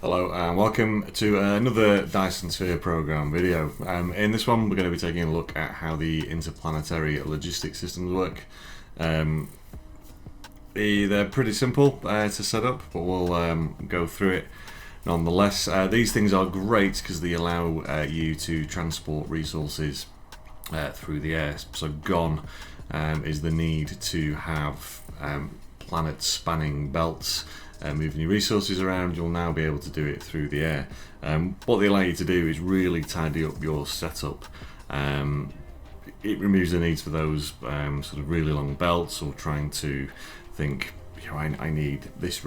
Hello and welcome to another Dyson Sphere program video. In this one we're going to be taking a look at how the interplanetary logistics systems work. They're pretty simple to set up, but we'll go through it nonetheless. These things are great because they allow you to transport resources through the air. So gone is the need to have planet spanning belts. Moving your resources around. You'll now be able to do it through the air. What they allow you to do is really tidy up your setup. It removes the need for those sort of really long belts, or trying to think, you know, I need this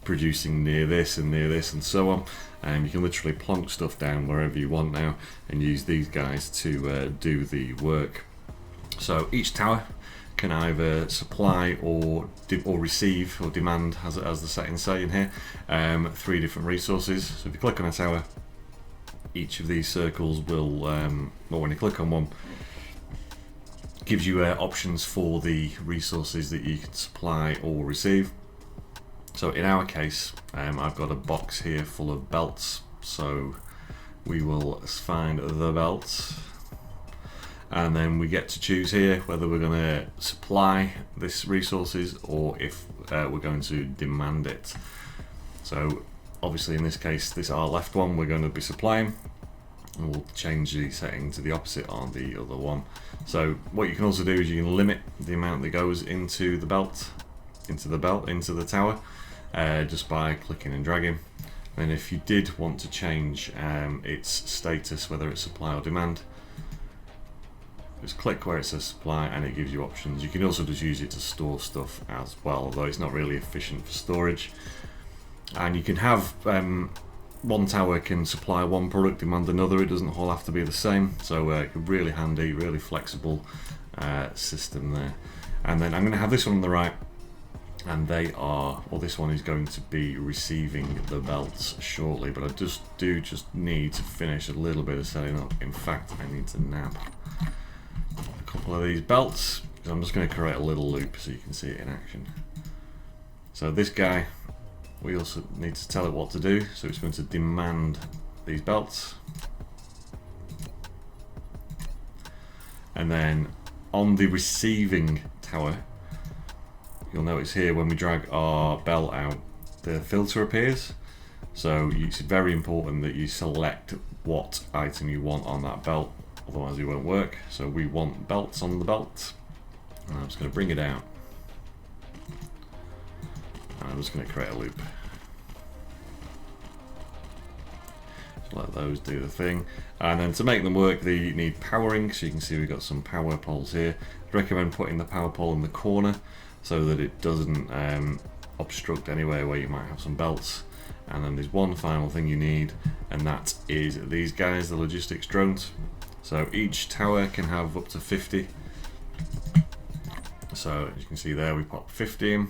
producing near this and so on. You can literally plonk stuff down wherever you want now and use these guys to do the work. So each tower can either supply or receive or demand, as the settings say in here, 3 different resources. So if you click on a tower, each of these circles will, well, when you click on one, gives you options for the resources that you can supply or receive. So in our case, I've got a box here full of belts, so we will find the belts. And then we get to choose here whether we're going to supply this resources or if we're going to demand it. So obviously in this case, this our left one we're going to be supplying, and we'll change the setting to the opposite on the other one. So what you can also do is you can limit the amount that goes into the belt, into the tower, just by clicking and dragging. And if you did want to change its status, whether it's supply or demand, just click where it says supply and it gives you options. You can also just use it to store stuff as well, although it's not really efficient for storage. And you can have one tower can supply one product, demand another. It doesn't all have to be the same, so really handy, really flexible system there. And then I'm going to have this one on the right, and they are, well, this one is going to be receiving the belts shortly, but I just need to finish a little bit of setting up. In fact, I need to nab a couple of these belts. I'm just going to create a little loop so you can see it in action. So this guy, we also need to tell it what to do, so it's going to demand these belts. And then on the receiving tower, you'll notice here when we drag our belt out, the filter appears. So it's very important that you select what item you want on that belt, otherwise it won't work. So we want belts on the belt, and I'm just going to bring it out, and I'm just going to create a loop. So let those do the thing, and then to make them work they need powering. So you can see we've got some power poles here. I'd recommend putting the power pole in the corner so that it doesn't obstruct anywhere where you might have some belts. And then there's one final thing you need, and that is these guys, the logistics drones. So each tower can have up to 50. So as you can see there, we pop 50 in.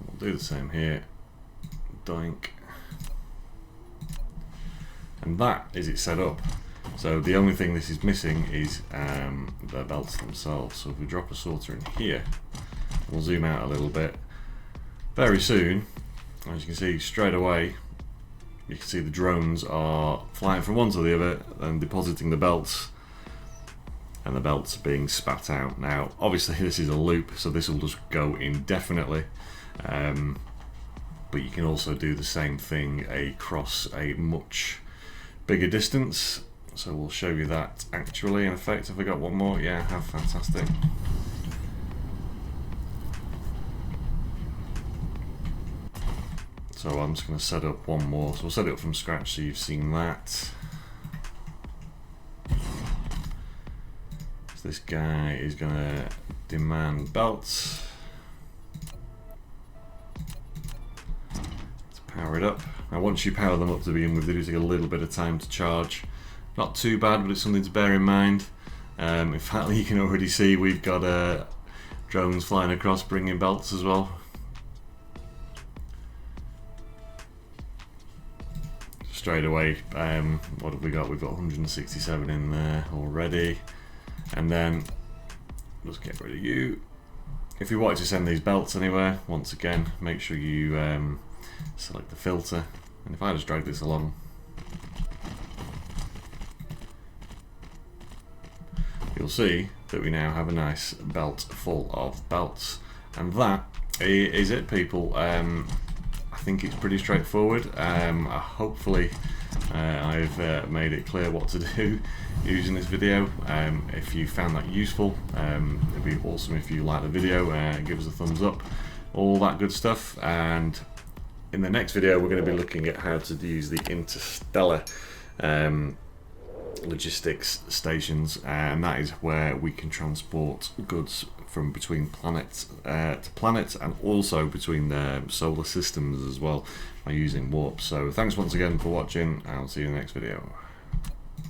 We'll do the same here. Doink. And that is it set up. So the only thing this is missing is the belts themselves. So if we drop a sorter in here, we'll zoom out a little bit. Very soon, as you can see straight away, you can see the drones are flying from one to the other and depositing the belts, and the belts are being spat out. Now obviously this is a loop, so this will just go indefinitely, but you can also do the same thing across a much bigger distance. So we'll show you that actually in effect. Have we got one more? Yeah, how fantastic. So I'm just going to set up one more. So we'll set it up from scratch so you've seen that. So this guy is going to demand belts. Let's power it up. Now once you power them up to begin with, they do take a little bit of time to charge. Not too bad, but it's something to bear in mind. In fact, you can already see we've got drones flying across bringing belts as well. Straight away, what have we got? We've got 167 in there already. And then, let's get rid of you. if you wanted to send these belts anywhere, once again, make sure you select the filter. And if I just drag this along, you'll see that we now have a nice belt full of belts. And that is it, people. I think it's pretty straightforward. Hopefully I've made it clear what to do using this video. If you found that useful, it'd be awesome if you like the video, give us a thumbs up, all that good stuff. And in the next video we're going to be looking at how to use the interstellar logistics stations, and that is where we can transport goods from between planets to planets, and also between solar systems as well, by using warp. So thanks once again for watching, and I'll see you in the next video.